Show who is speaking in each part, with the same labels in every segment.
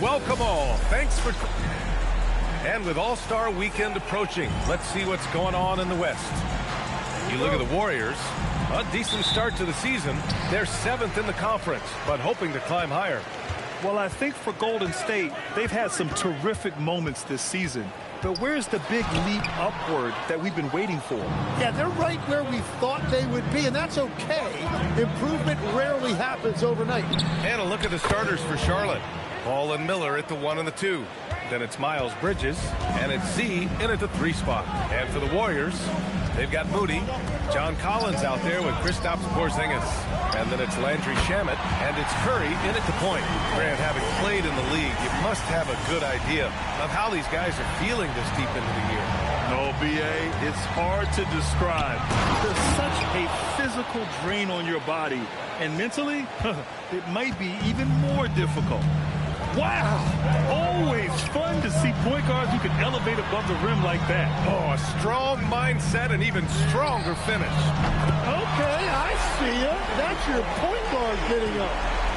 Speaker 1: Welcome all. Thanks for... And with All-Star Weekend approaching, let's see what's going on in the West. You look at the Warriors, a decent start to the season. They're 7th in the conference, but hoping to climb higher.
Speaker 2: Well, I think for Golden State, they've had some terrific moments this season. But where's the big leap upward that we've been waiting for?
Speaker 3: Yeah, they're right where we thought they would be, and that's okay. Improvement rarely happens overnight.
Speaker 1: And a look at the starters for Charlotte. Paul and Miller at the 1 and the 2. Then it's Miles Bridges, and it's Z in at the 3 spot. And for the Warriors, they've got Moody, John Collins out there with Kristaps Porzingis. And then it's Landry Shamet, and it's Curry in at the point. Grant, having played in the league, you must have a good idea of how these guys are feeling this deep into the year.
Speaker 2: No, B.A., it's hard to describe. There's such a physical drain on your body, and mentally, it might be even more difficult. Wow! Always fun to see point guards who can elevate above the rim like that.
Speaker 1: Oh, a strong mindset and even stronger finish.
Speaker 3: Okay, I see ya. That's your point guard getting up.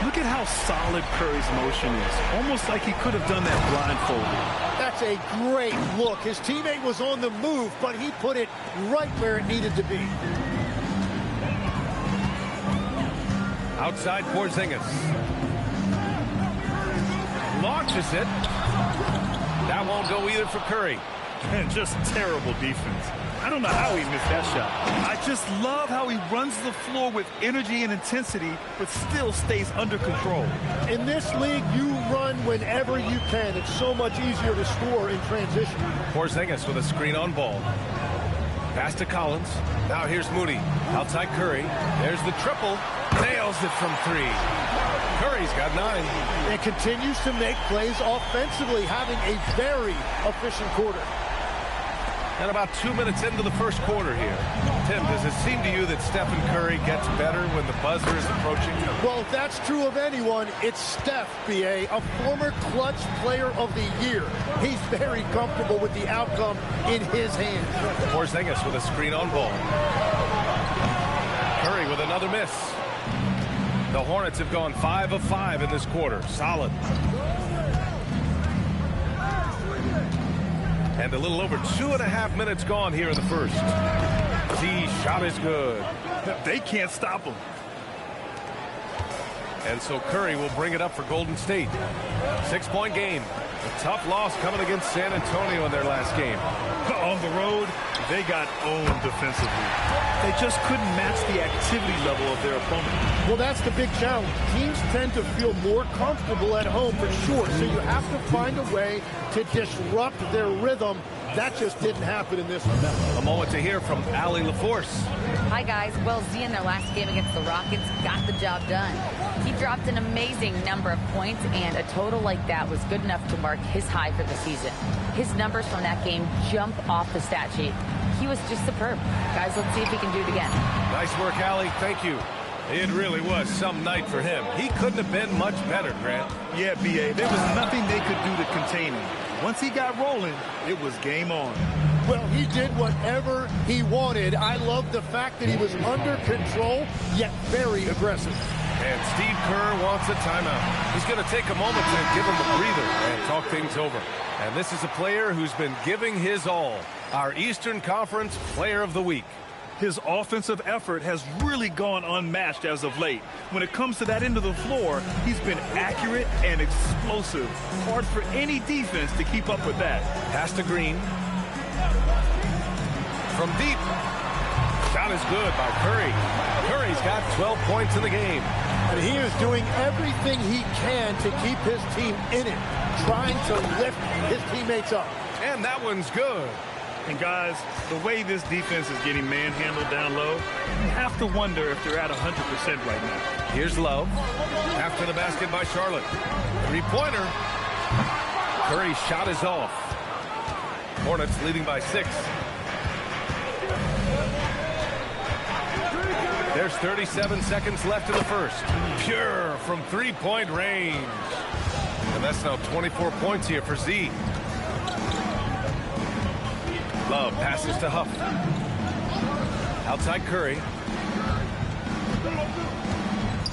Speaker 2: Look at how solid Curry's motion is. Almost like he could have done that blindfolded.
Speaker 3: That's a great look. His teammate was on the move, but he put it right where it needed to be.
Speaker 1: Outside Porzingis. Launches it. That won't go either for Curry.
Speaker 2: And just terrible defense. I don't know how he missed that shot. I just love how he runs the floor with energy and intensity, but still stays under control.
Speaker 3: In this league, you run whenever you can. It's so much easier to score in transition.
Speaker 1: Porzingis with a screen on ball. Pass to Collins. Now here's Moody. Outside Curry. There's the triple. Nails it from 3. Curry's got 9.
Speaker 3: And continues to make plays offensively, having a very efficient quarter.
Speaker 1: And about 2 minutes into the first quarter here. Tim, does it seem to you that Stephen Curry gets better when the buzzer is approaching?
Speaker 3: Well, if that's true of anyone, it's Steph, B.A., a former clutch player of the year. He's very comfortable with the outcome in his hands.
Speaker 1: Porzingis with a screen on ball. Curry with another miss. The Hornets have gone 5 of 5 in this quarter. Solid. And a little over 2.5 minutes gone here in the first. Z shot is good.
Speaker 2: They can't stop him.
Speaker 1: And so Curry will bring it up for Golden State. 6-point game. A tough loss coming against San Antonio in their last game.
Speaker 2: On the road, they got owned defensively. They just couldn't match the activity level of their opponent.
Speaker 3: Well, that's the big challenge. Teams tend to feel more comfortable at home for sure, so you have to find a way to disrupt their rhythm. That just didn't happen in this one.
Speaker 1: A moment to hear from Allie LaForce.
Speaker 4: Hi, guys. Well, Z in their last game against the Rockets got the job done. He dropped an amazing number of points, and a total like that was good enough to mark his high for the season. His numbers from that game jump off the stat sheet. He was just superb. Guys, let's see if he can do it again.
Speaker 1: Nice work, Allie. Thank you. It really was some night for him. He couldn't have been much better, Grant.
Speaker 2: Yeah, B.A., there was nothing they could do to contain him. Once he got rolling, it was game on.
Speaker 3: Well, he did whatever he wanted. I love the fact that he was under control, yet very aggressive.
Speaker 1: And Steve Kerr wants a timeout. He's going to take a moment to give him a breather and talk things over. And this is a player who's been giving his all. Our Eastern Conference Player of the Week.
Speaker 2: His offensive effort has really gone unmatched as of late. When it comes to that end of the floor, he's been accurate and explosive. Hard for any defense to keep up with that.
Speaker 1: Pass to Green. From deep. Shot is good by Curry. Curry's got 12 points in the game.
Speaker 3: And he is doing everything he can to keep his team in it, trying to lift his teammates up.
Speaker 1: And that one's good.
Speaker 2: And guys, the way this defense is getting manhandled down low, you have to wonder if they're at 100% right now.
Speaker 1: Here's Love. After the basket by Charlotte. Three-pointer. Curry's shot is off. Hornets leading by 6. There's 37 seconds left in the first. Pure from three-point range. And that's now 24 points here for Z. Love passes to Huff. Outside Curry.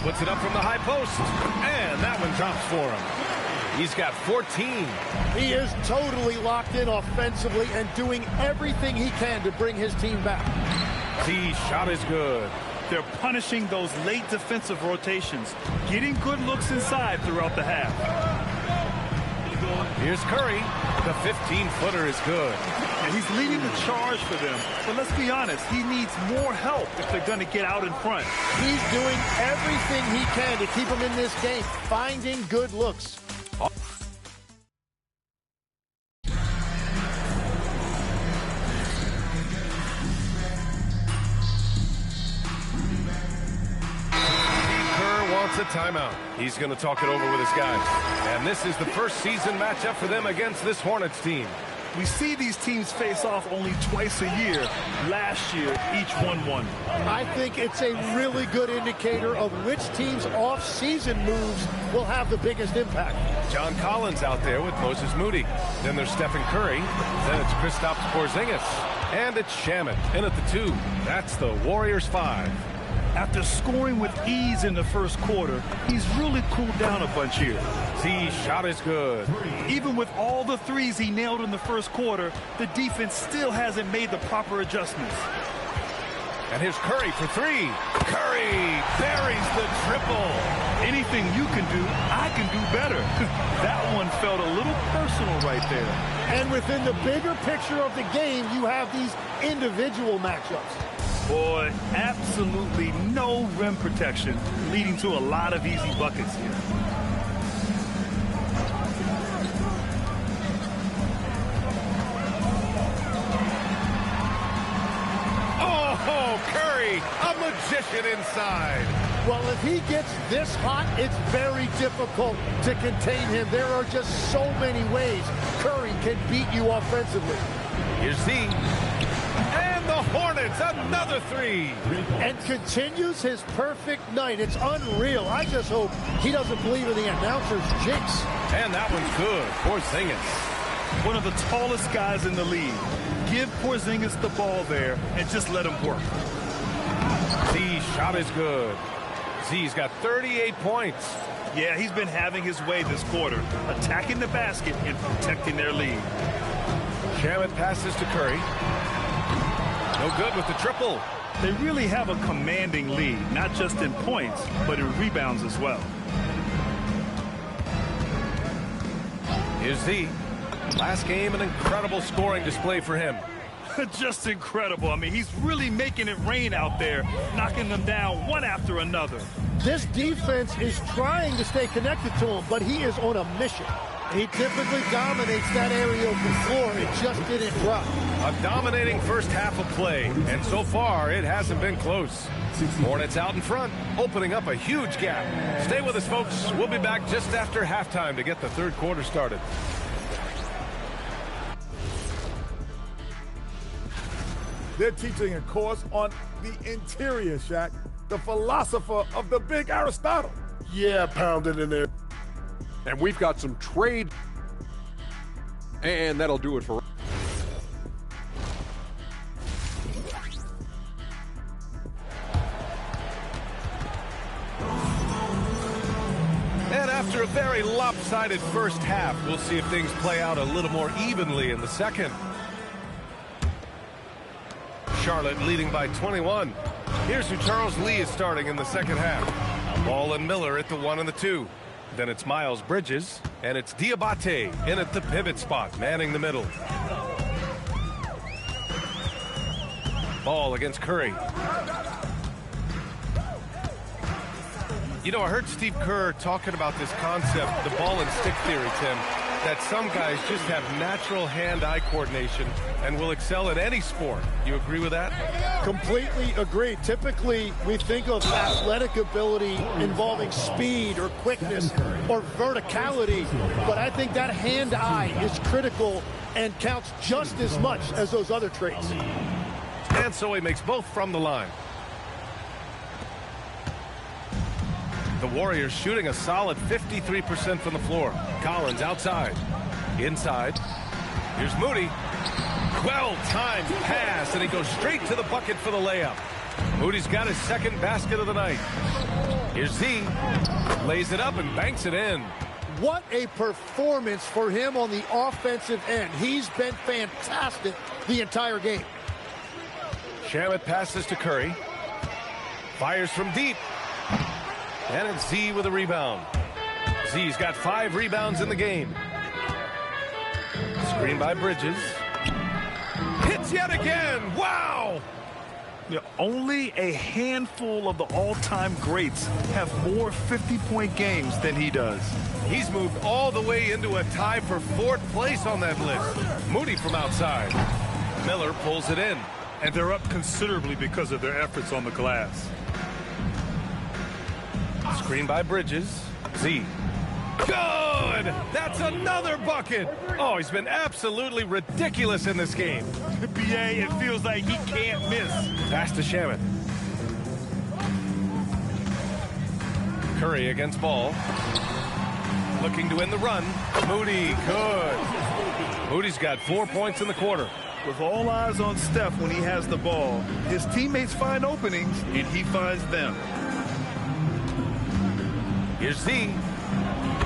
Speaker 1: Puts it up from the high post. And that one drops for him. He's got 14.
Speaker 3: He is totally locked in offensively and doing everything he can to bring his team back.
Speaker 1: Z's shot is good.
Speaker 2: They're punishing those late defensive rotations, getting good looks inside throughout the half.
Speaker 1: Here's Curry. The 15-footer is good.
Speaker 2: And he's leading the charge for them. But let's be honest, he needs more help if they're going to get out in front.
Speaker 3: He's doing everything he can to keep them in this game, finding good looks.
Speaker 1: A timeout. He's going to talk it over with his guys. And this is the first season matchup for them against this Hornets team.
Speaker 2: We see these teams face off only twice a year. Last year, each won.
Speaker 3: I think it's a really good indicator of which team's off-season moves will have the biggest impact.
Speaker 1: John Collins out there with Moses Moody. Then there's Stephen Curry. Then it's Kristaps Porzingis. And it's Shamet in at the 2. That's the Warriors 5.
Speaker 2: After scoring with ease in the first quarter, he's really cooled down a bunch here.
Speaker 1: Z's shot is good.
Speaker 2: Even with all the threes he nailed in the first quarter, the defense still hasn't made the proper adjustments.
Speaker 1: And here's Curry for 3. Curry buries the triple.
Speaker 2: Anything you can do, I can do better. That one felt a little personal right there.
Speaker 3: And within the bigger picture of the game, you have these individual matchups.
Speaker 2: Boy, absolutely no rim protection, leading to a lot of easy buckets here.
Speaker 1: Oh, Curry, a magician inside.
Speaker 3: Well, if he gets this hot, it's very difficult to contain him. There are just so many ways Curry can beat you offensively.
Speaker 1: Here's Z. And the Hornets, another 3.
Speaker 3: And continues his perfect night. It's unreal. I just hope he doesn't believe in the announcer's jinx.
Speaker 1: And that one's good. Porzingis.
Speaker 2: One of the tallest guys in the league. Give Porzingis the ball there and just let him work.
Speaker 1: Z's shot is good. Z's got 38 points.
Speaker 2: Yeah, he's been having his way this quarter, attacking the basket and protecting their lead.
Speaker 1: Shamet passes to Curry. No good with the triple.
Speaker 2: They really have a commanding lead, not just in points, but in rebounds as well.
Speaker 1: Here's Z. Last game, an incredible scoring display for him.
Speaker 2: Just incredible. I mean, he's really making it rain out there, knocking them down one after another.
Speaker 3: This defense is trying to stay connected to him, but he is on a mission. He typically dominates that area of the floor. It just didn't drop.
Speaker 1: A dominating first half of play, and so far it hasn't been close. Hornets out in front, opening up a huge gap. Stay with us, folks. We'll be back just after halftime to get the third quarter started.
Speaker 5: They're teaching a course on the interior, Shaq, the philosopher of the big Aristotle.
Speaker 3: Yeah, pounded in there.
Speaker 6: And we've got some trade. And that'll do it for...
Speaker 1: And after a very lopsided first half, we'll see if things play out a little more evenly in the second. Charlotte leading by 21. Here's who Charles Lee is starting in the second half. Ball and Miller at the 1 and the 2. Then it's Miles Bridges, and it's Diabate in at the pivot spot, manning the middle. Ball against Curry. You know, I heard Steve Kerr talking about this concept, the ball and stick theory, Tim, that some guys just have natural hand-eye coordination and will excel at any sport. You agree with that?
Speaker 3: Completely agree. Typically, we think of athletic ability involving speed or quickness or verticality, but I think that hand-eye is critical and counts just as much as those other traits.
Speaker 1: And so he makes both from the line. The Warriors shooting a solid 53% from the floor. Collins outside. Inside. Here's Moody. Well-timed pass, and he goes straight to the bucket for the layup. Moody's got his second basket of the night. Here's Z. Lays it up and banks it in.
Speaker 3: What a performance for him on the offensive end. He's been fantastic the entire game.
Speaker 1: Shamet passes to Curry. Fires from deep. And it's Z with a rebound. Z's got 5 rebounds in the game. Screen by Bridges. Hits yet again. Wow!
Speaker 2: Yeah, only a handful of the all-time greats have more 50-point games than he does.
Speaker 1: He's moved all the way into a tie for 4th place on that list. Moody from outside. Miller pulls it in.
Speaker 2: And they're up considerably because of their efforts on the glass.
Speaker 1: Screen by Bridges. Z. Good! That's another bucket! Oh, he's been absolutely ridiculous in this game.
Speaker 2: BA, it feels like he can't miss.
Speaker 1: Pass to Shamet. Curry against Ball. Looking to win the run. Moody, good. Moody's got 4 points in the quarter.
Speaker 2: With all eyes on Steph when he has the ball, his teammates find openings, and he finds them.
Speaker 1: Here's Z.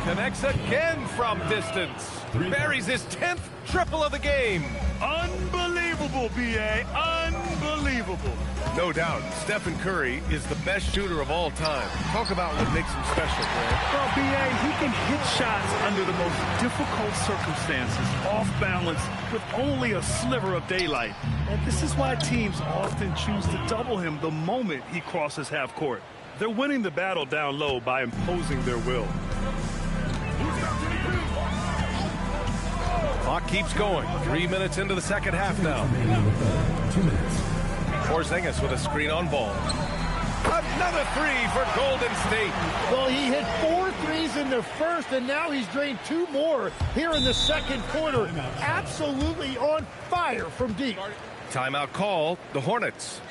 Speaker 1: Connects again from distance. Buries his 10th triple of the game.
Speaker 2: Unbelievable, BA. Unbelievable.
Speaker 1: No doubt, Stephen Curry is the best shooter of all time. Talk about what makes him special, Grant.
Speaker 2: Well, BA, he can hit shots under the most difficult circumstances, off balance, with only a sliver of daylight. And this is why teams often choose to double him the moment he crosses half court. They're winning the battle down low by imposing their will.
Speaker 1: Clock keeps going. 3 minutes into the second half now.
Speaker 7: 2 minutes.
Speaker 1: Porzingis with a screen on Ball. Another 3 for Golden State.
Speaker 3: Well, he hit 4 threes in the first, and now he's drained 2 more here in the second quarter. Absolutely on fire from deep.
Speaker 1: Timeout call, the Hornets.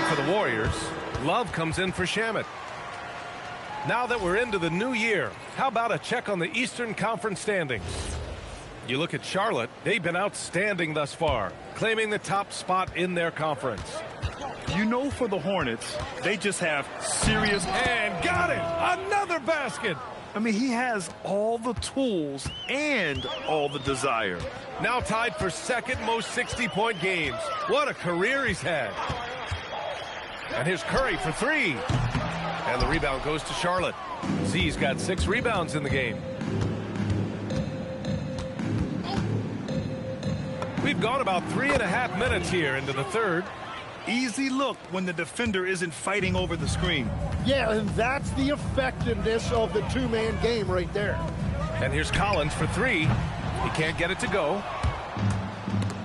Speaker 1: for the Warriors. Love comes in for Shamet. Now that we're into the new year, how about a check on the Eastern Conference standings? You look at Charlotte, they've been outstanding thus far, claiming the top spot in their conference.
Speaker 2: You know, for the Hornets, they just have serious...
Speaker 1: And got it! Another basket!
Speaker 2: I mean, he has all the tools and all the desire.
Speaker 1: Now tied for second most 60-point games. What a career he's had. And here's Curry for three. And the rebound goes to Charlotte. Z's got 6 rebounds in the game. We've gone about 3.5 minutes here into the third.
Speaker 2: Easy look when the defender isn't fighting over the screen.
Speaker 3: Yeah, and that's the effectiveness of the two-man game right there.
Speaker 1: And here's Collins for three. He can't get it to go.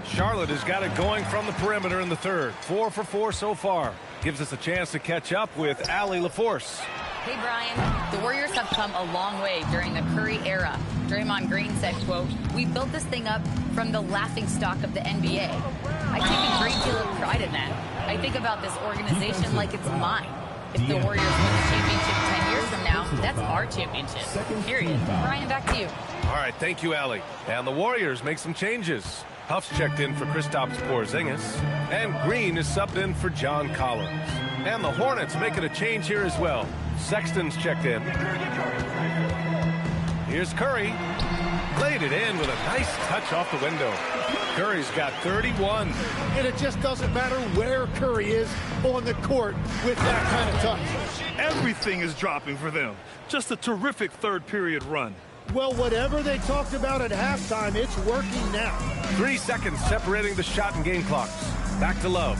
Speaker 1: Charlotte has got it going from the perimeter in the third. 4 for 4 so far. Gives us a chance to catch up with Allie LaForce.
Speaker 4: Hey, Brian. The Warriors have come a long way during the Curry era. Draymond Green said, quote, "We built this thing up from the laughingstock of the NBA. I take a great deal of pride in that. I think about this organization like it's mine. If the Warriors win the championship 10 years from now, that's our championship. Period." Brian, back to you.
Speaker 1: All right, thank you, Allie. And the Warriors make some changes. Huff's checked in for Kristaps Porzingis. And Green is subbed in for John Collins. And the Hornets making a change here as well. Sexton's checked in. Here's Curry. Laid it in with a nice touch off the window. Curry's got 31.
Speaker 3: And it just doesn't matter where Curry is on the court with that kind of touch.
Speaker 2: Everything is dropping for them. Just a terrific third-period run.
Speaker 3: Well, whatever they talked about at halftime, it's working now.
Speaker 1: 3 seconds separating the shot and game clocks. Back to Love.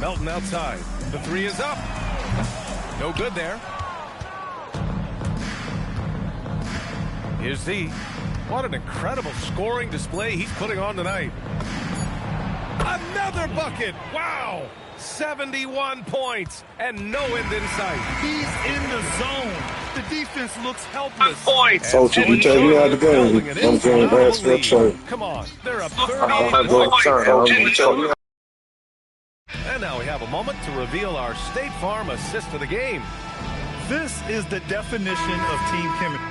Speaker 1: Melton outside. The three is up. No good there. Here's Z. What an incredible scoring display he's putting on tonight. Another bucket. Wow. 71 points and no end in sight.
Speaker 2: He's in the zone. The defense looks helpless.
Speaker 8: Coach, you tell you how to go. I'm going to ask for a trade.
Speaker 1: Come on. They're up
Speaker 8: I'm
Speaker 1: 38
Speaker 8: going
Speaker 1: points.
Speaker 8: to tell you.
Speaker 1: And now we have a moment to reveal our State Farm assist of the game.
Speaker 2: This is the definition of team chemistry.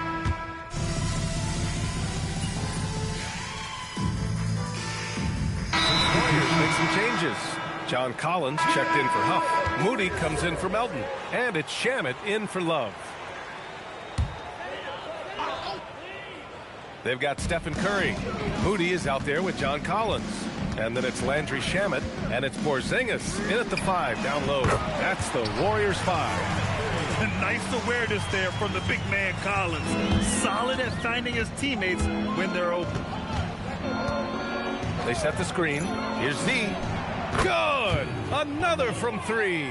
Speaker 1: Warriors make some changes. John Collins checked in for Huff. Moody comes in for Melton. And it's Shamet in for Love. They've got Stephen Curry. Moody is out there with John Collins. And then it's Landry Shamet. And it's Porzingis in at the 5 down low. That's the Warriors 5.
Speaker 2: Nice awareness there from the big man Collins. Solid at finding his teammates when they're open.
Speaker 1: They set the screen. Here's Z. Good! Another from 3.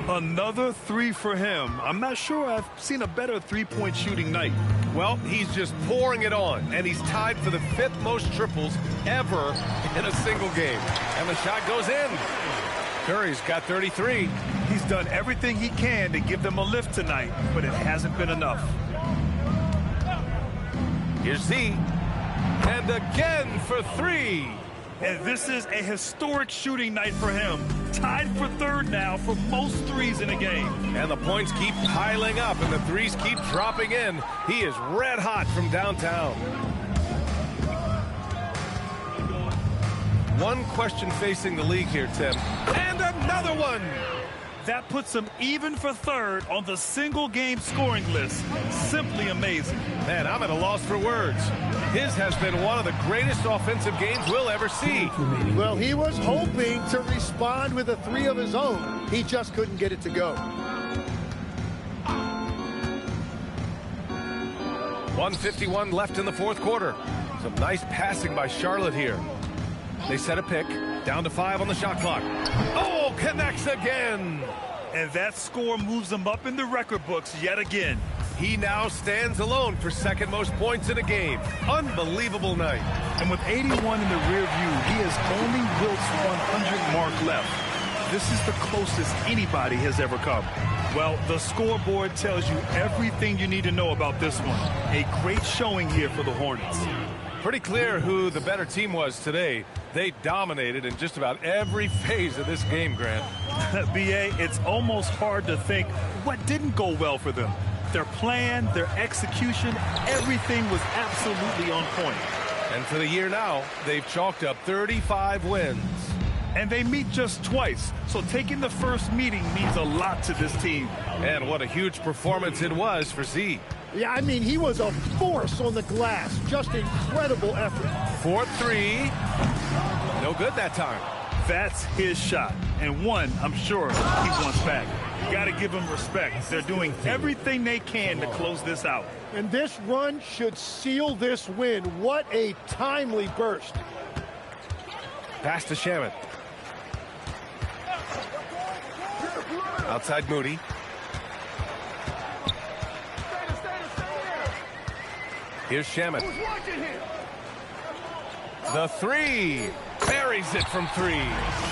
Speaker 2: Another 3 for him. I'm not sure I've seen a better three-point shooting night.
Speaker 1: Well, he's just pouring it on, and he's tied for the 5th most triples ever in a single game. And the shot goes in. Curry's got 33.
Speaker 2: He's done everything he can to give them a lift tonight, but it hasn't been enough.
Speaker 1: Here's Z. And again for 3.
Speaker 2: And this is a historic shooting night for him. Tied for 3rd now for most threes in a game.
Speaker 1: And the points keep piling up, and the threes keep dropping in. He is red hot from downtown. One question facing the league here, Tim. And another one!
Speaker 2: That puts him even for 3rd on the single-game scoring list. Simply amazing.
Speaker 1: Man, I'm at a loss for words. His has been one of the greatest offensive games we'll ever see.
Speaker 3: Well, he was hoping to respond with a 3 of his own. He just couldn't get it to go.
Speaker 1: 1:51 left in the 4th quarter. Some nice passing by Charlotte here. They set a pick. Down to 5 on the shot clock. Oh, connects again.
Speaker 2: And that score moves him up in the record books yet again.
Speaker 1: He now stands alone for 2nd most points in a game. Unbelievable night.
Speaker 2: And with 81 in the rear view, he has only Wilt's 100 mark left. This is the closest anybody has ever come. Well, the scoreboard tells you everything you need to know about this one. A great showing here for the Hornets.
Speaker 1: Pretty clear who the better team was today. They dominated in just about every phase of this game, Grant.
Speaker 2: B.A., it's almost hard to think what didn't go well for them. Their plan, their execution, everything was absolutely on point.
Speaker 1: And for the year now, they've chalked up 35 wins.
Speaker 2: And they meet just twice, so taking the first meeting means a lot to this team.
Speaker 1: And what a huge performance it was for Z.
Speaker 3: Yeah, I mean, he was a force on the glass. Just incredible effort.
Speaker 1: 4-3. No good that time.
Speaker 2: That's his shot, and one I'm sure he wants back. You got to give them respect. They're doing everything they can to close this out.
Speaker 3: And this run should seal this win. What a timely burst.
Speaker 1: Pass to Shamet. Outside Moody. Here's Shamet. The three. Buries it from three.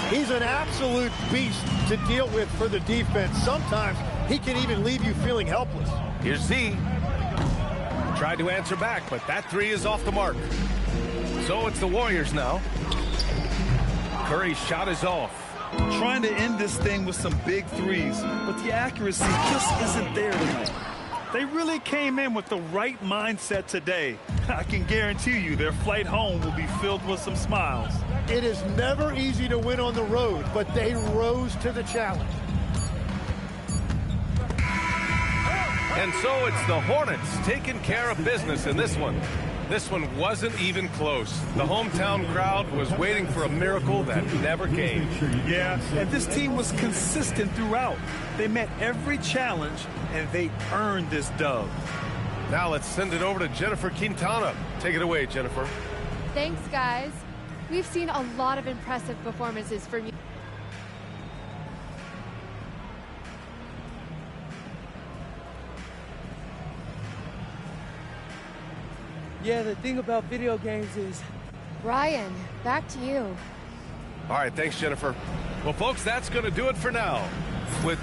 Speaker 3: He's an absolute beast to deal with for the defense. Sometimes he can even leave you feeling helpless.
Speaker 1: Here's Z. Tried to answer back, but that three is off the mark. So it's the Warriors now. Curry's shot is off.
Speaker 2: Trying to end this thing with some big threes, but the accuracy just isn't there tonight. They really came in with the right mindset today. I can guarantee you their flight home will be filled with some smiles.
Speaker 3: It is never easy to win on the road, but they rose to the challenge.
Speaker 1: And so it's the Hornets taking care of business in this one. This one wasn't even close. The hometown crowd was waiting for a miracle that never came.
Speaker 2: Yeah, and this team was consistent throughout. They met every challenge, and they earned this dub.
Speaker 1: Now let's send it over to Jennifer Quintana. Take it away, Jennifer.
Speaker 9: Thanks, guys. We've seen a lot of impressive performances from you.
Speaker 10: Yeah, the thing about video games is...
Speaker 9: Ryan, back to you.
Speaker 1: All right, thanks, Jennifer. Well, folks, that's going to do it for now. With